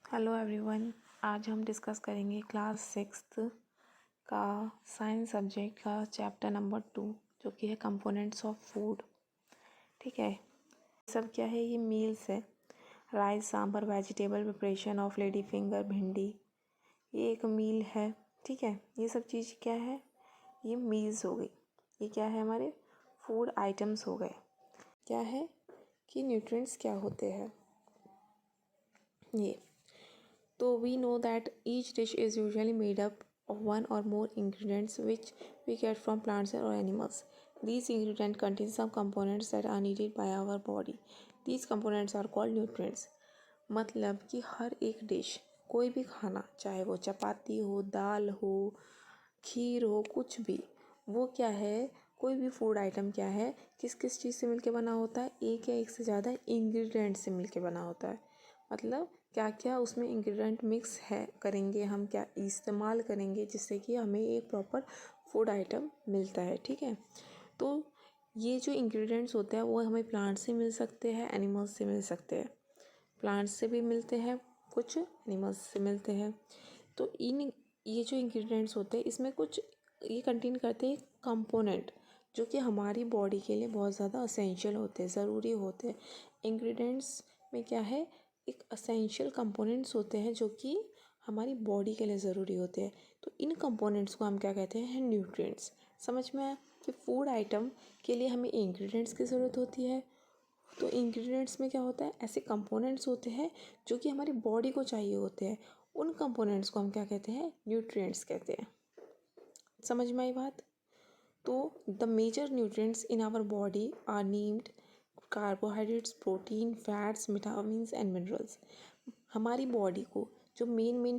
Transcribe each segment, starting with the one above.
Hello everyone. आज हम discuss करेंगे क्लास 6th का साइंस सब्जेक्ट का चैप्टर नंबर 2 जो कि है कंपोनेंट्स ऑफ फूड। ठीक है, सब क्या है? ये मील्स है। Rice, sambar, vegetable preparation of lady finger, भिंडी, ये एक मील है। ठीक है, ये सब चीज़ क्या है? ये मील्स हो गई। ये क्या है? हमारे फूड आइटम्स हो गए। क्या है कि न्यूट्रिएंट्स क्या होते हैं ये। So we know that each dish is usually made up of one or more ingredients which we get from plants or animals. These ingredients contain some components that are needed by our body. These components are called nutrients. मतलब कि हर एक dish, कोई भी खाना, चाहे वो चपाती हो, दाल हो, खीर हो, कुछ भी, वो क्या है? कोई भी फूड आइटम क्या है? किस किस चीज़ से मिलके बना होता है? एक या एक से ज़्यादा इंग्रेडिएंट से मिलके बना होता है। मतलब क्या क्या उसमें इंग्रेडिएंट मिक्स है करेंगे, हम क्या इस्तेमाल करेंगे जिससे कि हमें एक प्रॉपर फूड आइटम मिलता है। ठीक है, तो ये जो इंग्रेडिएंट्स होते हैं वो हमें प्लांट से मिल सकते हैं, एनिमल्स से मिल सकते हैं। प्लांट्स से भी मिलते हैं, कुछ एनिमल्स से मिलते हैं। तो ये जो इंग्रेडिएंट्स होते हैं इसमें कुछ ये कंटेन करते हैं कंपोनेंट जो कि हमारी बॉडी के लिए बहुत ज़्यादा असेंशियल होते हैं, ज़रूरी होते हैं। इंग्रेडिएंट्स में क्या है? एक असेंशियल कंपोनेंट्स होते हैं जो कि हमारी बॉडी के लिए ज़रूरी होते हैं। तो इन कंपोनेंट्स को हम क्या कहते हैं? न्यूट्रिएंट्स। समझ में आया कि फूड आइटम के लिए हमें इंग्रेडिएंट्स की ज़रूरत होती है। तो इंग्रेडिएंट्स में क्या होता है? ऐसे कंपोनेंट्स होते हैं जो कि हमारी बॉडी को चाहिए होते हैं। उन कंपोनेंट्स को हम क्या कहते हैं? न्यूट्रिएंट्स कहते हैं। समझ में आई बात? तो the major nutrients in our body are named carbohydrates, protein, fats, vitamins and minerals. हमारी बॉडी को जो मेन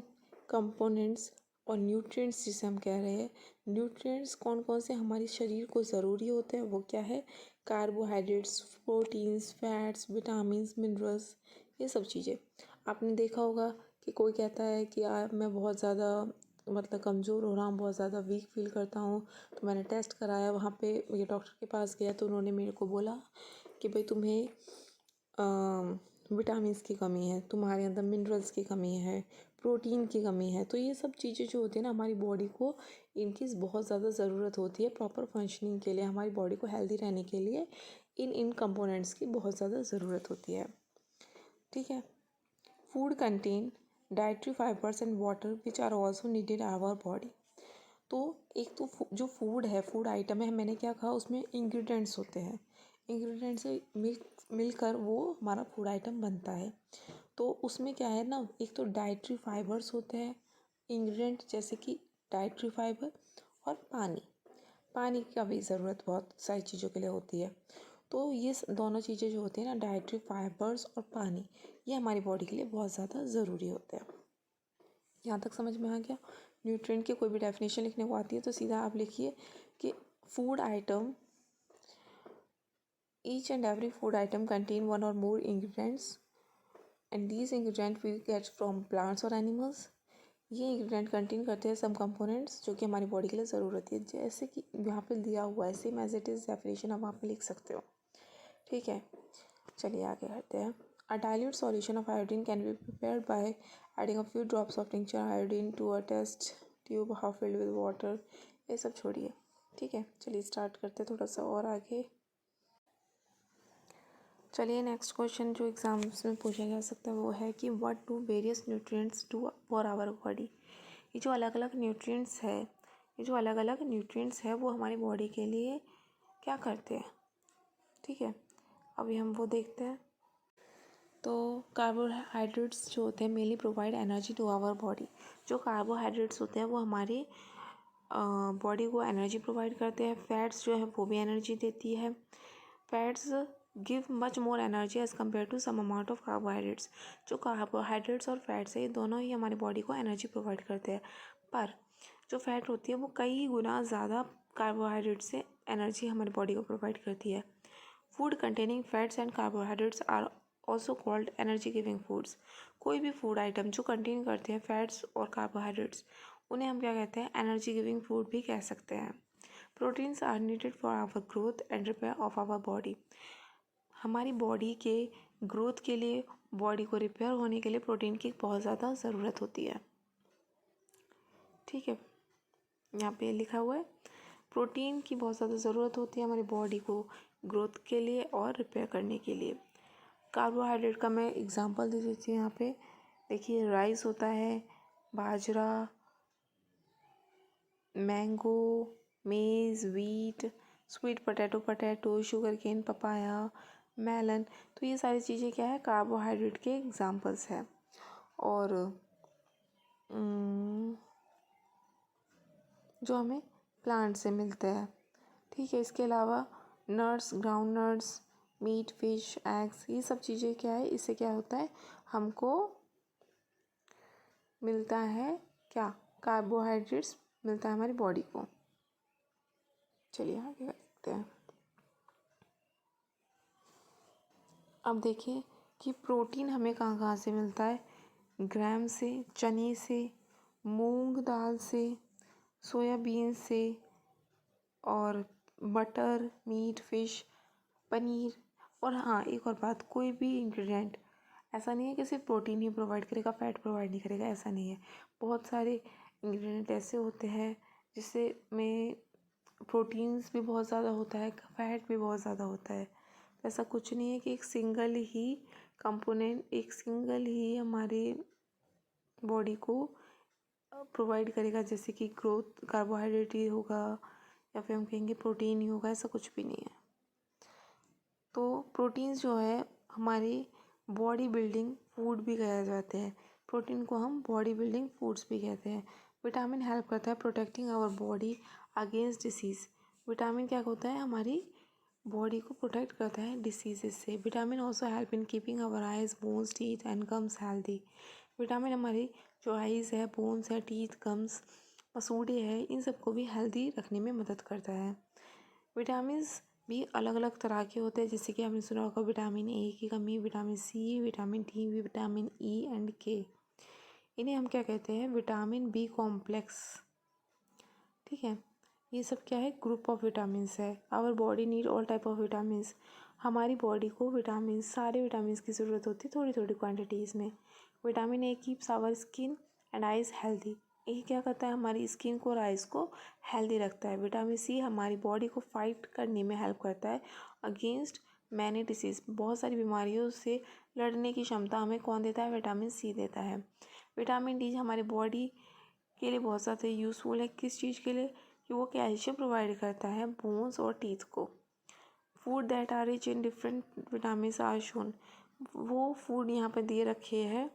कंपोनेंट्स और न्यूट्रिएंट्स जिसे हम कह रहे हैं, न्यूट्रिएंट्स कौन कौन से हमारे शरीर को ज़रूरी होते हैं वो क्या है? Carbohydrates, proteins, fats, vitamins, minerals, ये सब चीज़ें। आपने देखा होगा कि कोई कहता है कि यार मैं बहुत ज़्यादा मतलब कमज़ोर हो रहा हूँ, बहुत ज़्यादा वीक फील करता हूँ। तो मैंने टेस्ट कराया, वहाँ पे ये डॉक्टर के पास गया तो उन्होंने मेरे को बोला कि भाई तुम्हें विटामिन्स की कमी है, तुम्हारे अंदर मिनरल्स की कमी है, प्रोटीन की कमी है। तो ये सब चीज़ें जो होती है ना, हमारी बॉडी को इनकी बहुत ज़्यादा ज़रूरत होती है प्रॉपर फंक्शनिंग के लिए। हमारी बॉडी को हेल्दी रहने के लिए इन कंपोनेंट्स की बहुत ज़्यादा ज़रूरत होती है। ठीक है, food contain dietary fibres and water which are also needed our body. तो एक तो जो फूड है, फूड आइटम है, मैंने क्या कहा? उसमें इंग्रेडिएंट्स होते हैं। इंग्रेडिएंट्स से मिलकर वो हमारा फूड आइटम बनता है। तो उसमें क्या है ना, एक तो डाइटरी फाइबर्स होते हैं इंग्रेडिएंट, जैसे कि डाइटरी फाइबर और पानी का भी ज़रूरत बहुत सारी चीज़ों के लिए होती है। तो ये दोनों चीज़ें जो होती हैं ना, डाइटरी फाइबर्स और पानी, ये हमारी बॉडी के लिए बहुत ज़्यादा ज़रूरी होते हैं। यहाँ तक समझ में आ गया? न्यूट्रिएंट की कोई भी डेफिनेशन लिखने को आती है तो सीधा आप लिखिए कि food item, each and every food item contain one or more ingredients and these ingredient we get from plants और एनिमल्स। ये इंग्रेडिएंट कंटेन करते हैं सम कंपोनेंट्स जो कि हमारी बॉडी के लिए ज़रूरत है, जैसे कि यहाँ पे दिया हुआ है, same as it is definition आप वहाँ पे लिख सकते हो। ठीक है, चलिए आगे करते हैं। A dilute solution of iodine can be prepared by adding a few drops of tincture iodine to a test tube half filled with water। ये सब छोड़िए, ठीक है, चलिए स्टार्ट करते हैं थोड़ा सा और आगे। चलिए नेक्स्ट क्वेश्चन जो एग्जाम्स में पूछा जा सकता है वो है कि what do various nutrients do for our body. ये जो अलग अलग न्यूट्रिएंट्स है वो हमारी बॉडी के लिए क्या करते हैं। ठीक है, अभी हम वो देखते हैं। तो कार्बोहाइड्रेट्स जो होते हैं mainly provide energy to our body. जो कार्बोहाइड्रेट्स होते हैं वो हमारी बॉडी को एनर्जी प्रोवाइड करते हैं। फैट्स जो है वो भी एनर्जी देती है। Fats give much more energy as compare to some amount of carbohydrates. जो कार्बोहाइड्रेट्स और फैट्स है ये दोनों ही हमारी बॉडी को एनर्जी प्रोवाइड करते हैं, पर जो फैट होती है वो कई गुना ज़्यादा कार्बोहाइड्रेट से एनर्जी हमारी बॉडी को प्रोवाइड करती है। Food containing fats and carbohydrates are also called energy giving foods. कोई भी फूड आइटम जो कंटेन करते हैं फैट्स और कार्बोहाइड्रेट्स, उन्हें हम क्या कहते हैं? एनर्जी गिविंग फूड भी कह सकते हैं। Proteins are needed for our growth and repair of our body. हमारी बॉडी के ग्रोथ के लिए बॉडी को रिपेयर होने के लिए प्रोटीन की बहुत ज़्यादा ज़रूरत होती है। ठीक है, यहाँ पे लिखा हुआ है प्रोटीन की बहुत ज़्यादा ज़रूरत होती है हमारी बॉडी को ग्रोथ के लिए और रिपेयर करने के लिए। कार्बोहाइड्रेट का मैं एग्जांपल दे देती हूँ। यहाँ पे देखिए राइस होता है, बाजरा, mango, maize, wheat, sweet potato, sugar cane, papaya, melon. तो ये सारी चीज़ें क्या है, कार्बोहाइड्रेट के एग्जांपल्स हैं। और जो हमें प्लांट से मिलते हैं। ठीक है, इसके अलावा nuts, ground nuts, meat, fish, eggs, ये सब चीज़ें क्या है, इससे क्या होता है, हमको मिलता है क्या, कार्बोहाइड्रेट्स मिलता है हमारी बॉडी को। चलिए आगे देखते हैं। अब देखिए कि प्रोटीन हमें कहाँ कहाँ से मिलता है। ग्राम से, चने से, मूंग दाल से, सोयाबीन से, और बटर, मीट, फिश, पनीर। और हाँ, एक और बात, कोई भी इंग्रेडिएंट ऐसा नहीं है कि सिर्फ प्रोटीन ही प्रोवाइड करेगा, फैट प्रोवाइड नहीं करेगा, ऐसा नहीं है। बहुत सारे इंग्रेडिएंट ऐसे होते हैं जिससे में प्रोटीन्स भी बहुत ज़्यादा होता है, फैट भी बहुत ज़्यादा होता है। ऐसा कुछ नहीं है कि एक सिंगल ही कंपोनेंट, एक सिंगल ही हमारे बॉडी को प्रोवाइड करेगा, जैसे कि ग्रोथ कार्बोहाइड्रेट ही होगा या फिर हम कहेंगे प्रोटीन ही होगा, ऐसा कुछ भी नहीं है। तो प्रोटीन्स जो है हमारी बॉडी बिल्डिंग फूड भी कहे जाते हैं। प्रोटीन को हम बॉडी बिल्डिंग फूड्स भी कहते हैं। विटामिन हेल्प करता है protecting our body against disease. Vitamin क्या होता है, हमारी बॉडी को प्रोटेक्ट करता है डिसीजेज से। Vitamin also help in keeping our eyes, bones, teeth and gums healthy. Vitamin हमारी जो आइज़ है, बोन्स है, टीथ, गम्स, मसूड़े है, इन सबको भी हेल्दी रखने में मदद करता है। विटामिन्स भी अलग अलग तरह के होते हैं, जैसे कि हमने सुना होगा विटामिन ए की कमी, vitamin C, vitamin D, vitamin E and K. इन्हें हम क्या कहते हैं, विटामिन बी कॉम्प्लेक्स। ठीक है, ये सब क्या है, ग्रुप ऑफ विटामिन्स है। Our body need all type of vitamins. हमारी बॉडी को विटामिन, सारे विटामिन्स की ज़रूरत होती है थोड़ी थोड़ी क्वान्टिटीज़ में। Vitamin A keeps our skin and eyes healthy. ये क्या करता है, हमारी स्किन को और आइज़ को हेल्दी रखता है। विटामिन सी हमारी बॉडी को फाइट करने में हेल्प करता है अगेंस्ट मैनी डिसीज़। बहुत सारी बीमारियों से लड़ने की क्षमता हमें कौन देता है, विटामिन सी देता है। विटामिन डी हमारी बॉडी के लिए बहुत ज़्यादा यूज़फुल है। किस चीज़ के लिए, कि वो कैल्शियम प्रोवाइड करता है बोन्स और टीथ को। Food that are rich in different vitamin are shown. वो फूड यहाँ पे दिए रखे हैं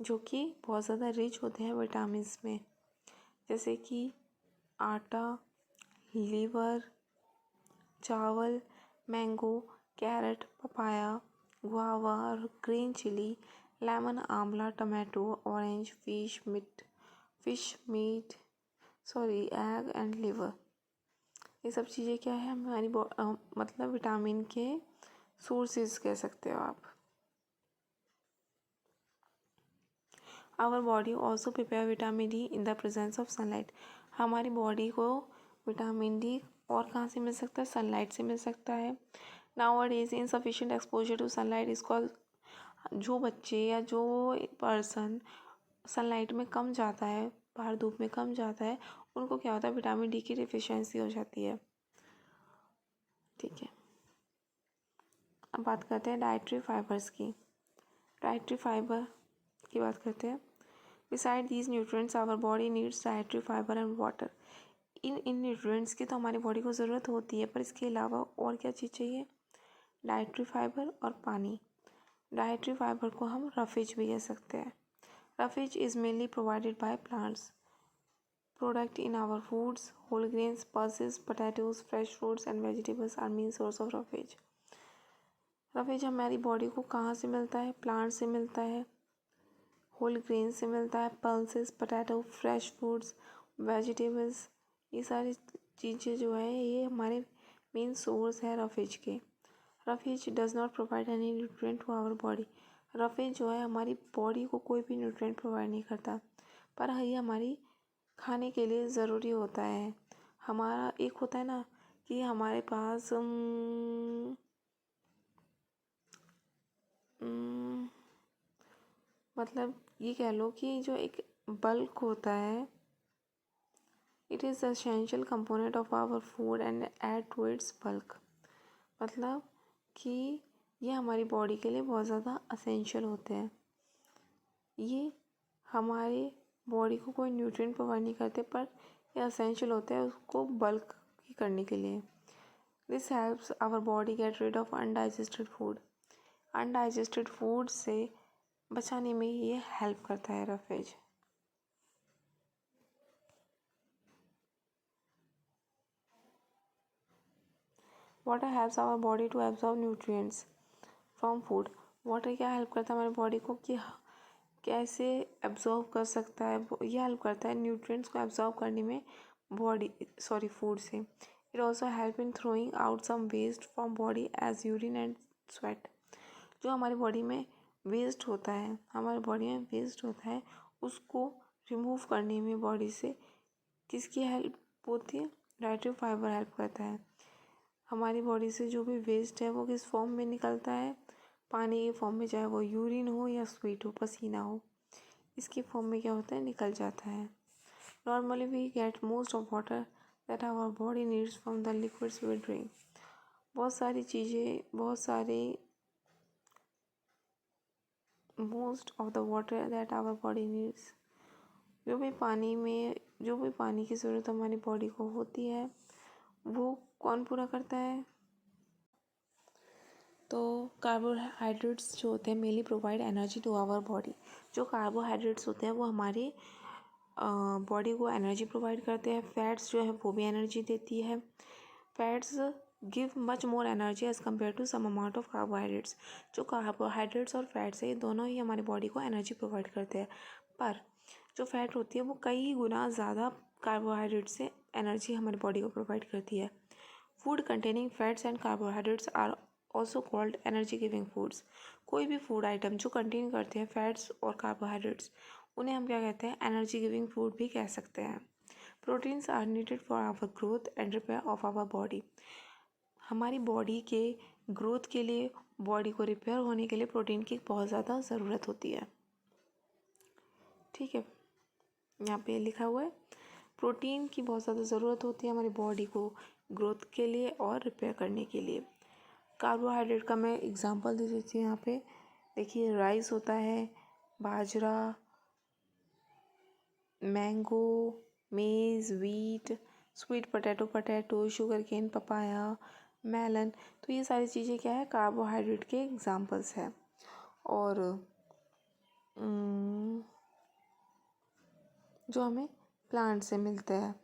जो कि बहुत ज़्यादा रिच होते हैं विटामिन्स में, जैसे कि आटा, लीवर, चावल, mango, carrot, papaya, guava, green chilli, lemon, आंवला, tomato, orange, fish meat, egg and liver. ये सब चीज़ें क्या है, हमारी मतलब विटामिन के सोर्सेज कह सकते हो आप। Our body also prepare vitamin D in the presence of sunlight. हमारी बॉडी को विटामिन डी और कहाँ से मिल सकता है, सनलाइट से मिल सकता है। Nowadays insufficient exposure to sunlight is called. जो बच्चे या जो पर्सन सनलाइट में कम जाता है, बाहर धूप में कम जाता है, उनको क्या होता है, विटामिन डी की डिफिशियंसी हो जाती है। ठीक है, अब बात करते हैं डाइटरी फाइबर्स की। डाइटरी फाइबर की बात करते हैं। Besides these nutrients our body needs dietary fibre and water. इन न्यूट्रिएंट्स की तो हमारी बॉडी को ज़रूरत होती है, पर इसके अलावा और क्या चीज़ चाहिए, डाइटरी फाइबर और पानी। डाइटरी फाइबर को हम रफेज भी कह सकते हैं। Roughage is mainly provided by plants product in our foods. Whole grains, pulses, potatoes, fresh fruits and vegetables are main source of roughage. Roughage हमारी बॉडी को कहाँ से मिलता है, प्लांट से मिलता है, होल ग्रेन से मिलता है, pulses, potato, fresh foods, vegetables. ये सारी चीज़ें जो है ये हमारे मेन सोर्स है रफेज के। Roughage does not provide any nutrient to our body. Roughage जो है हमारी बॉडी को कोई भी न्यूट्रिएंट प्रोवाइड नहीं करता, पर ये हमारी खाने के लिए ज़रूरी होता है। हमारा एक होता है ना कि हमारे पास मतलब ये कह लो कि जो एक बल्क होता है, it is essential component of our food and add to its bulk. मतलब कि ये हमारी बॉडी के लिए बहुत ज़्यादा असेंशियल होते हैं। ये हमारे बॉडी को कोई न्यूट्रिएंट प्रोवाइड नहीं करते, पर ये असेंशियल होते हैं उसको बल्क करने के लिए। This helps our body get rid of undigested food. Undigested food से बचाने में ये हेल्प करता है roughage. Water helps our body to absorb nutrients from food. Water क्या हेल्प करता है हमारी बॉडी को कि कैसे एब्जॉर्ब कर सकता है, ये हेल्प करता है न्यूट्रिएंट्स को एब्जॉर्ब करने में फूड से। It also help in throwing out some waste from body as urine and sweat. जो हमारी बॉडी में वेस्ट होता है उसको रिमूव करने में बॉडी से किसकी हेल्प होती है? डाइटरी फाइबर हेल्प करता है। हमारी बॉडी से जो भी वेस्ट है वो किस फॉर्म में निकलता है? पानी के फॉर्म में, चाहे वो यूरिन हो या स्वेट हो, पसीना हो, इसके फॉर्म में क्या होता है? निकल जाता है। Normally we get most of water that our body needs from the liquids we drink. Most of the water that our body needs, जो भी पानी की ज़रूरत हमारी बॉडी को होती है वो कौन पूरा करता है? तो कार्बोहाइड्रेट्स जो होते हैं mainly provide energy to our body. जो कार्बोहाइड्रेट्स होते हैं वो हमारी बॉडी को एनर्जी प्रोवाइड करते हैं। फैट्स जो है वो भी एनर्जी देती है। Fats give much more energy as compare to some amount of carbohydrates. जो कार्बोहाइड्रेट्स और फैट्स है ये दोनों ही हमारी बॉडी को एनर्जी प्रोवाइड करते हैं, पर जो फैट होती है वो कई गुना ज़्यादा कार्बोहाइड्रेट से एनर्जी हमारी बॉडी को प्रोवाइड करती है। Food containing fats and carbohydrates are also called energy giving foods. कोई भी फूड आइटम जो कंटेन करते हैं फैट्स और कार्बोहाइड्रेट्स, उन्हें हम क्या कहते हैं? एनर्जी गिविंग फूड भी कह सकते हैं। Proteins are needed for our growth and repair of our body. हमारी बॉडी के ग्रोथ के लिए, बॉडी को रिपेयर होने के लिए प्रोटीन की बहुत ज़्यादा ज़रूरत होती है। ठीक है, यहाँ पे लिखा हुआ है प्रोटीन की बहुत ज़्यादा ज़रूरत होती है हमारी बॉडी को ग्रोथ के लिए और रिपेयर करने के लिए। कार्बोहाइड्रेट का मैं एग्जांपल दे देती हूँ। यहाँ पे देखिए, राइस होता है, बाजरा, mango, maize, wheat, sweet potato, sugar cane, papaya, melon. तो ये सारी चीज़ें क्या है? कार्बोहाइड्रेट के एग्जांपल्स हैं। और जो हमें प्लांट से मिलते हैं।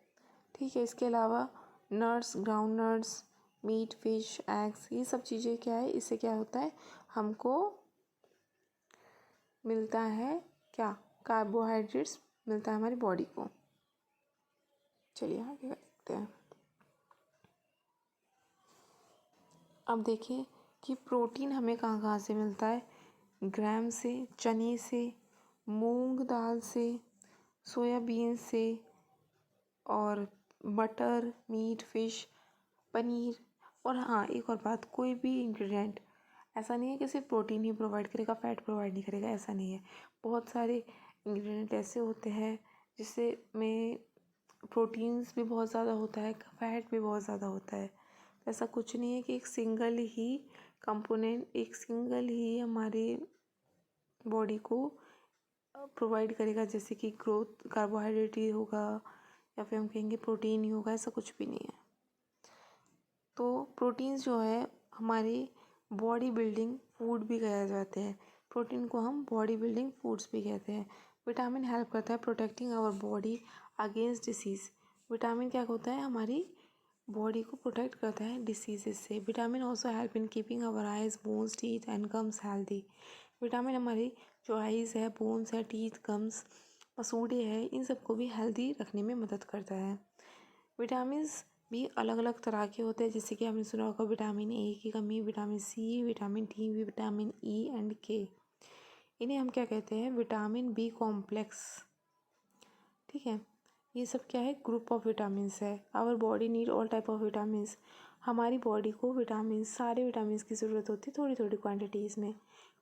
ठीक है, इसके अलावा nuts, ground nuts, meat, fish, eggs, ये सब चीज़ें क्या है? इससे क्या होता है? हमको मिलता है क्या? कार्बोहाइड्रेट्स मिलता है हमारी बॉडी को। चलिए आगे देखते हैं। अब देखिए कि प्रोटीन हमें कहाँ कहाँ से मिलता है। ग्राम से, चने से, मूंग दाल से, सोयाबीन से, और बटर, मीट, फिश, पनीर। और हाँ, एक और बात, कोई भी इंग्रेडिएंट ऐसा नहीं है कि सिर्फ प्रोटीन ही प्रोवाइड करेगा, फैट प्रोवाइड नहीं करेगा, ऐसा नहीं है। बहुत सारे इंग्रेडिएंट ऐसे होते हैं जिससे में प्रोटीन्स भी बहुत ज़्यादा होता है, फैट भी बहुत ज़्यादा होता है। ऐसा कुछ नहीं है कि एक सिंगल ही हमारे बॉडी को प्रोवाइड करेगा, जैसे कि ग्रोथ कार्बोहाइड्रेट ही होगा या फिर हम कहेंगे प्रोटीन ही होगा, ऐसा कुछ भी नहीं है। तो प्रोटीन्स जो है हमारी बॉडी बिल्डिंग फूड भी कहा जाते हैं। प्रोटीन को हम बॉडी बिल्डिंग फूड्स भी कहते हैं। विटामिन हेल्प करता है protecting our body against disease. Vitamin क्या होता है? हमारी बॉडी को प्रोटेक्ट करता है डिसीजेज से। Vitamin also help in keeping our eyes, bones, teeth and gums healthy. Vitamin हमारी जो आइज़ है, बोन्स है, टीथ, गम्स, मसूड़े है, इन सबको भी हेल्दी रखने में मदद करता है। विटामिन्स भी अलग अलग तरह के होते हैं, जैसे कि हमने सुना होगा विटामिन ए की कमी, vitamin C, vitamin D, vitamin E and K. इन्हें हम क्या कहते हैं? Vitamin B complex. ठीक है, ये सब क्या है? ग्रुप ऑफ विटामिन्स है। Our body need all type of vitamins. हमारी बॉडी को सारे विटामिन्स की ज़रूरत होती है, थोड़ी थोड़ी क्वान्टिटीज़ में।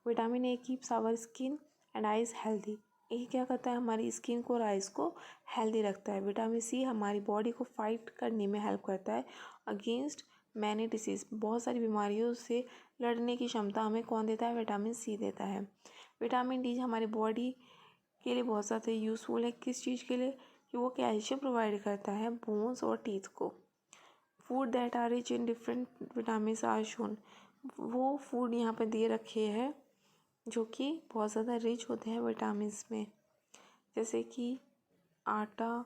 Vitamin A keeps our skin and eyes healthy. ये क्या करता है, हमारी स्किन को और आइज़ को हेल्दी रखता है। विटामिन सी हमारी बॉडी को फाइट करने में हेल्प करता है अगेंस्ट मैनी डिसीज़। बहुत सारी बीमारियों से लड़ने की क्षमता हमें कौन देता है, विटामिन सी देता है। विटामिन डी हमारी बॉडी के लिए बहुत ज़्यादा यूज़फुल है। किस चीज़ के लिए, कि वो कैल्शियम प्रोवाइड करता है बोन्स और टीथ को। Food that are rich in different vitamin are shown. वो फूड यहाँ पे दे रखे हैं जो कि बहुत ज़्यादा रिच होते हैं विटामिन में, जैसे कि आटा,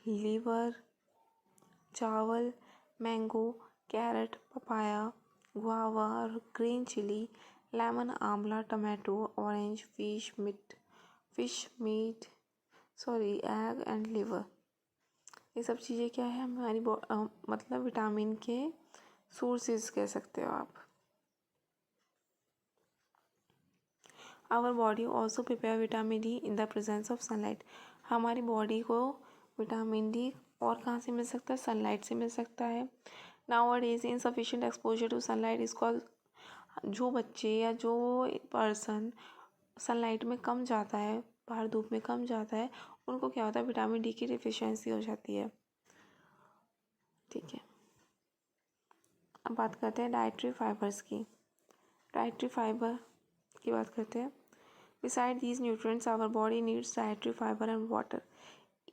लीवर, चावल, mango, carrot, papaya, guava, green chilli, lemon, आंवला, tomato, orange, fish meat, egg and liver. ये सब चीज़ें क्या है, हमारी मतलब विटामिन के सोर्सेज कह सकते हो आप। Our body also prepare vitamin D in the presence of sunlight. हमारी बॉडी को विटामिन डी और कहाँ से मिल सकता है, सनलाइट से मिल सकता है। Nowadays insufficient exposure to sunlight is called. जो बच्चे या जो पर्सन सनलाइट में कम जाता है, बाहर धूप में कम जाता है, उनको क्या होता है, विटामिन डी की डिफिशियंसी हो जाती है। ठीक है, अब बात करते हैं डाइटरी फाइबर्स की। डाइटरी फाइबर की बात करते हैं। Besides these nutrients our body needs dietary fibre and water.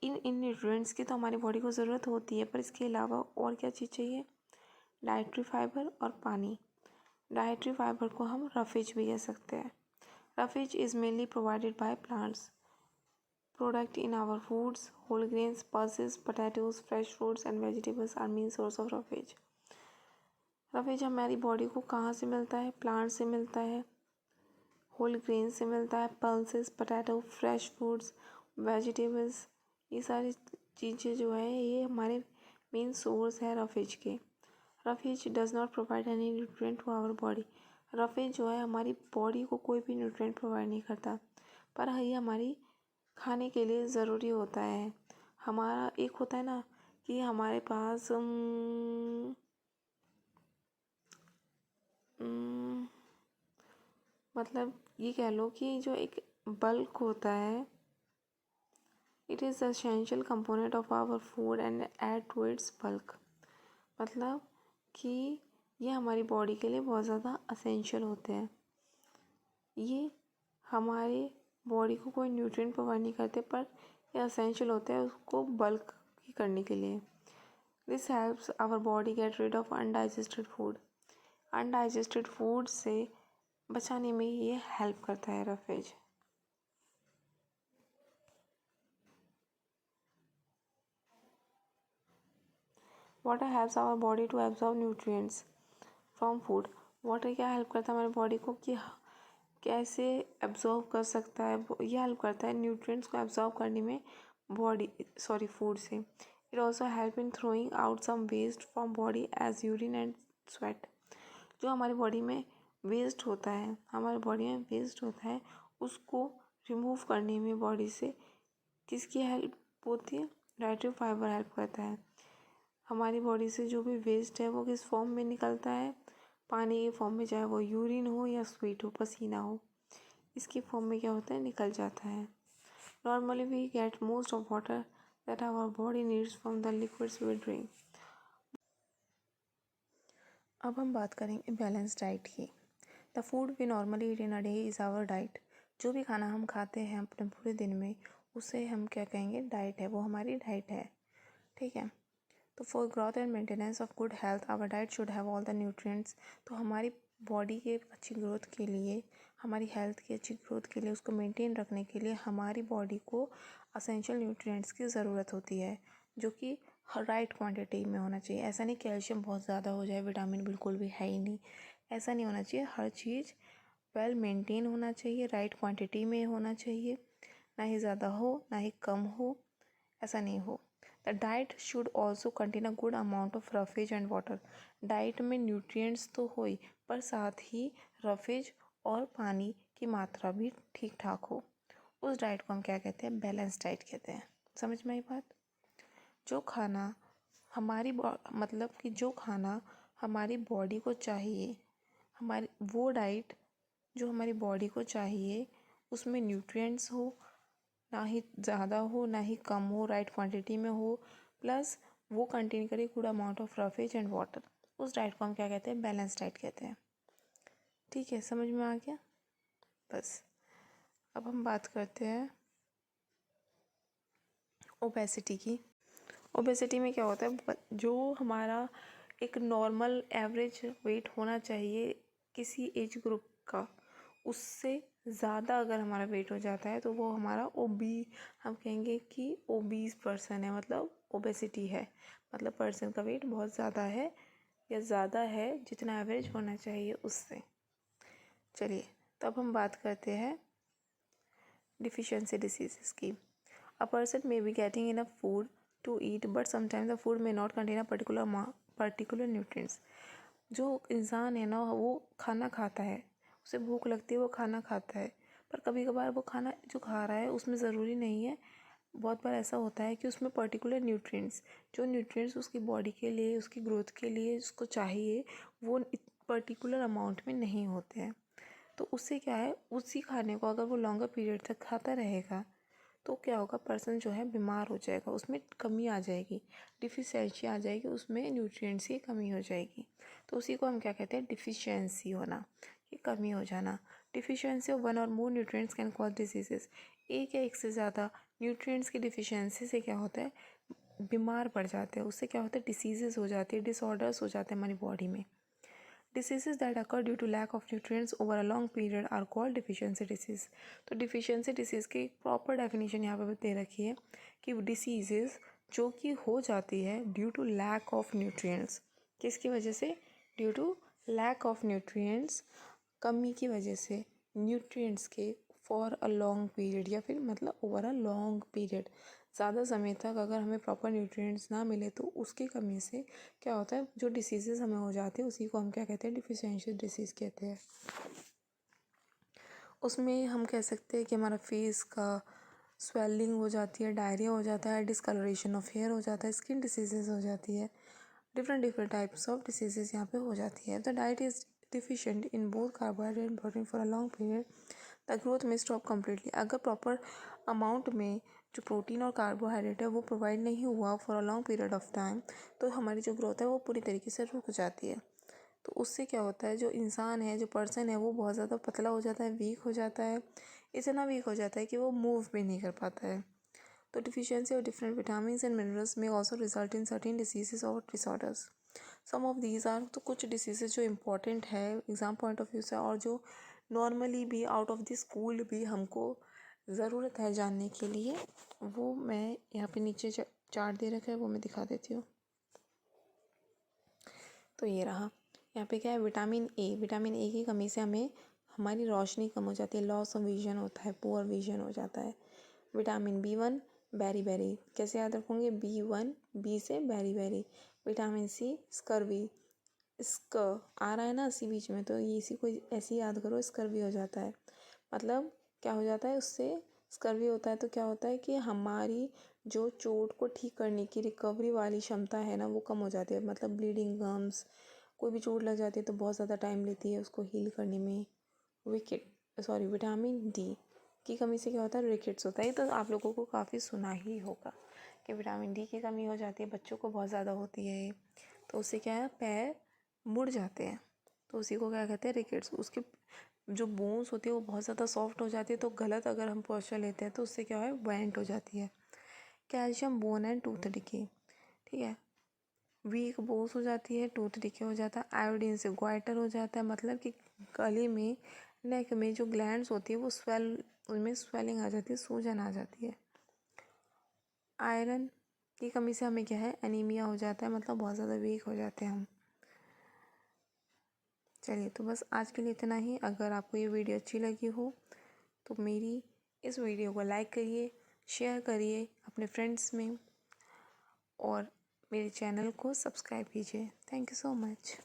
इन न्यूट्रिएंट्स की तो हमारी बॉडी को ज़रूरत होती है, पर इसके अलावा और क्या चीज़ चाहिए, डाइटरी फाइबर और पानी। डाइटरी फाइबर को हम रफेज भी कह सकते हैं। Roughage is mainly provided by plants product in our foods. Whole grains, pulses, potatoes, fresh fruits and vegetables are main source of roughage. Roughage हमारी बॉडी को कहाँ से मिलता है, प्लांट से मिलता है, होल ग्रेन से मिलता है, pulses, potato, fresh foods, vegetables, ये सारी चीज़ें जो है ये हमारे मेन सोर्स है रफेज के। Roughage does not provide any nutrient to our body. Roughage जो है हमारी बॉडी को कोई भी न्यूट्रिएंट प्रोवाइड नहीं करता, पर ये हमारी खाने के लिए ज़रूरी होता है। हमारा एक होता है ना कि हमारे पास मतलब ये कह लो कि जो एक बल्क होता है, it is essential component of our food and add to its bulk. मतलब कि ये हमारी बॉडी के लिए बहुत ज़्यादा असेंशियल होते हैं। ये हमारे बॉडी को कोई न्यूट्रिएंट प्रोवाइड नहीं करते, पर ये असेंशियल होते हैं उसको बल्क करने के लिए। This helps our body get rid of undigested food. Undigested food से बचाने में ये हेल्प करता है roughage. Water helps our body to absorb nutrients from food. Water क्या हेल्प करता है हमारी बॉडी को कि कैसे एब्जॉर्ब कर सकता है, ये हेल्प करता है न्यूट्रिएंट्स को एब्जॉर्ब करने में फूड से। It also help in throwing out some waste from body as urine and sweat. जो हमारी बॉडी में वेस्ट होता है उसको रिमूव करने में बॉडी से किसकी हेल्प होती है, डाइटरी फाइबर हेल्प करता है। हमारी बॉडी से जो भी वेस्ट है वो किस फॉर्म में निकलता है, पानी के फॉर्म में, चाहे वो यूरिन हो या स्वेट हो, पसीना हो, इसके फॉर्म में क्या होता है, निकल जाता है। Normally we get most of water that our body needs from the liquids we drink. अब हम बात करेंगे बैलेंस डाइट की। The food we normally eat in a day is our diet. जो भी खाना हम खाते हैं अपने पूरे दिन में, उसे हम क्या कहेंगे, डाइट है, वो हमारी डाइट है। ठीक है, तो for growth and maintenance of good health our diet should have all the nutrients. तो हमारी बॉडी के अच्छी ग्रोथ के लिए, हमारी हेल्थ की अच्छी ग्रोथ के लिए, उसको मेंटेन रखने के लिए हमारी बॉडी को असेंशियल न्यूट्रिएंट्स की ज़रूरत होती है, जो कि राइट क्वांटिटी में होना चाहिए। ऐसा नहीं कैल्शियम बहुत ज़्यादा हो जाए, विटामिन बिल्कुल भी है ही नहीं, ऐसा नहीं होना चाहिए। हर चीज़ वेल मेंटेन होना चाहिए, राइट क्वांटिटी में होना चाहिए, ना ही ज़्यादा हो ना ही कम हो, ऐसा नहीं हो। The diet should also contain a good amount of roughage and water. Diet में न्यूट्रिएंट्स तो हो ही, पर साथ ही रफेज और पानी की मात्रा भी ठीक ठाक हो। उस डाइट को हम क्या कहते हैं, बैलेंस डाइट कहते हैं। समझ में आई बात। जो खाना हमारी मतलब कि जो खाना हमारी बॉडी को चाहिए, हमारी वो डाइट जो हमारी बॉडी को चाहिए, उसमें न्यूट्रिएंट्स हो, ना ही ज़्यादा हो ना ही कम हो, राइट क्वांटिटी में हो, प्लस वो कंटेन करे good amount of roughage and water. उस डाइट को हम क्या कहते हैं? बैलेंस डाइट कहते हैं। ठीक है, समझ में आ गया? बस अब हम बात करते हैं ओबेसिटी की। ओबेसिटी में क्या होता है? जो हमारा एक नॉर्मल एवरेज वेट होना चाहिए किसी एज ग्रुप का, उससे ज़्यादा अगर हमारा वेट हो जाता है तो वो हमारा हम कहेंगे कि ओबीस पर्सन है, मतलब ओबेसिटी है, मतलब पर्सन का वेट बहुत ज़्यादा है या ज़्यादा है जितना एवरेज होना चाहिए उससे। चलिए, तब हम बात करते हैं डिफिशियंसी डिसीज़ की। A person may be getting enough food to eat but sometimes the food may not contain a particular nutrients। जो इंसान है ना वो खाना खाता है, उसे भूख लगती है, वो खाना खाता है, पर कभी कभार वो खाना जो खा रहा है उसमें ज़रूरी नहीं है, बहुत बार ऐसा होता है कि उसमें पर्टिकुलर न्यूट्रिएंट्स, जो न्यूट्रिएंट्स उसकी बॉडी के लिए, उसकी ग्रोथ के लिए उसको चाहिए, वो पर्टिकुलर अमाउंट में नहीं होते हैं। तो उससे क्या है, उसी खाने को अगर वो लॉन्गर पीरियड तक खाता रहेगा तो क्या होगा? पर्सन जो है बीमार हो जाएगा, उसमें कमी आ जाएगी, डिफिशियंसी आ जाएगी, उसमें न्यूट्रिएंट्स की कमी हो जाएगी। तो उसी को हम क्या कहते हैं? डिफिशियंसी होना, ये कमी हो जाना। Deficiency of one or more nutrients can cause diseases. एक या एक से ज़्यादा न्यूट्रिएंट्स की डिफिशियंसी से क्या होता है? बीमार पड़ जाते हैं, उससे क्या होता है? डिसीजेस हो जाती है, डिसऑर्डर्स हो जाते हैं हमारी बॉडी में। Diseases that occur due to lack of nutrients over a long period are called deficiency disease। तो deficiency disease की प्रॉपर डेफिनेशन यहाँ पे दे रखी है कि डिसीजेस जो कि हो जाती है due to lack of nutrients. किसकी वजह से? Due to lack of nutrients, कमी की वजह से न्यूट्रिएंट्स के फॉर अ लॉन्ग पीरियड, या फिर मतलब ओवर अ लॉन्ग पीरियड, ज़्यादा समय तक अगर हमें प्रॉपर न्यूट्रिएंट्स ना मिले तो उसकी कमी से क्या होता है? जो डिसीज़ेज़ हमें हो जाते हैं उसी को हम क्या कहते हैं? डिफिशियंसी डिसीज़ कहते हैं। उसमें हम कह सकते हैं कि हमारा फेस का स्वेलिंग हो जाती है, डायरिया हो जाता है, डिस्कलरेशन ऑफ हेयर हो जाता है, स्किन डिसीजेज हो जाती है, डिफरेंट टाइप्स ऑफ डिसीजेज यहाँ पे हो जाती है। The diet is deficient in both carbohydrate and protein for a long period, the growth में स्टॉप कम्प्लीटली। अगर प्रॉपर अमाउंट में जो प्रोटीन और कार्बोहाइड्रेट है वो प्रोवाइड नहीं हुआ for a long period of time, तो हमारी जो ग्रोथ है वो पूरी तरीके से रुक जाती है। तो उससे क्या होता है? जो इंसान है, जो पर्सन है, वो बहुत ज़्यादा पतला हो जाता है, वीक हो जाता है, इतना वीक हो जाता है कि वो मूव भी नहीं कर पाता है। तो deficiency of different vitamins and minerals may also result in certain diseases और disorders. Some of these are, तो कुछ डिसीजेज जो इम्पोर्टेंट है एग्ज़ाम पॉइंट ऑफ व्यू से और जो नॉर्मली भी आउट ऑफ द स्कूल भी हमको ज़रूरत है जानने के लिए, वो मैं यहाँ पे नीचे चार्ट दे रखा है, वो मैं दिखा देती हूँ। तो ये रहा, यहाँ पे क्या है? Vitamin A. विटामिन ए की कमी से हमें हमारी रोशनी कम हो जाती है, लॉस ऑफ विजन होता है, पुअर विजन हो जाता है। विटामिन B1 बेरी बेरी, कैसे याद रखोगे? B1 बी से beriberi. Vitamin C scurvy, स्क आ रहा है ना इसी बीच में, तो ये इसी को ऐसे ही याद करो, स्कर्वी हो जाता है। मतलब क्या हो जाता है उससे? स्कर्वी होता है तो क्या होता है कि हमारी जो चोट को ठीक करने की रिकवरी वाली क्षमता है ना वो कम हो जाती है, मतलब ब्लीडिंग गम्स, कोई भी चोट लग जाती है तो बहुत ज़्यादा टाइम लेती है उसको हील करने में। विटामिन डी की कमी से क्या होता है? रिकेट्स होता है। तो आप लोगों को काफ़ी सुना ही होगा कि विटामिन डी की कमी हो जाती है, बच्चों को बहुत ज़्यादा होती है, तो उससे क्या है? पैर मुड़ जाते हैं, तो उसी को क्या कहते हैं? रिकेट्स। उसके जो बोन्स होती है वो बहुत ज़्यादा सॉफ्ट हो जाती है, तो गलत अगर हम पोस्चर लेते हैं तो उससे क्या है? वेंट हो जाती है। Calcium bone and tooth decay, ठीक है, वीक बोन्स हो जाती है, टूथ डिके हो जाता है। आयोडीन से ग्वाइटर हो जाता है, मतलब कि गले में, नेक में जो ग्लैंड्स होती है वो उनमें स्वेलिंग आ जाती है, सूजन आ जाती है। आयरन की कमी से हमें क्या है? एनीमिया हो जाता है, मतलब बहुत ज़्यादा वीक हो जाते हैं हम। चलिए, तो बस आज के लिए इतना ही। अगर आपको ये वीडियो अच्छी लगी हो तो मेरी इस वीडियो को लाइक करिए, शेयर करिए अपने फ्रेंड्स में, और मेरे चैनल को सब्सक्राइब कीजिए। Thank you so much.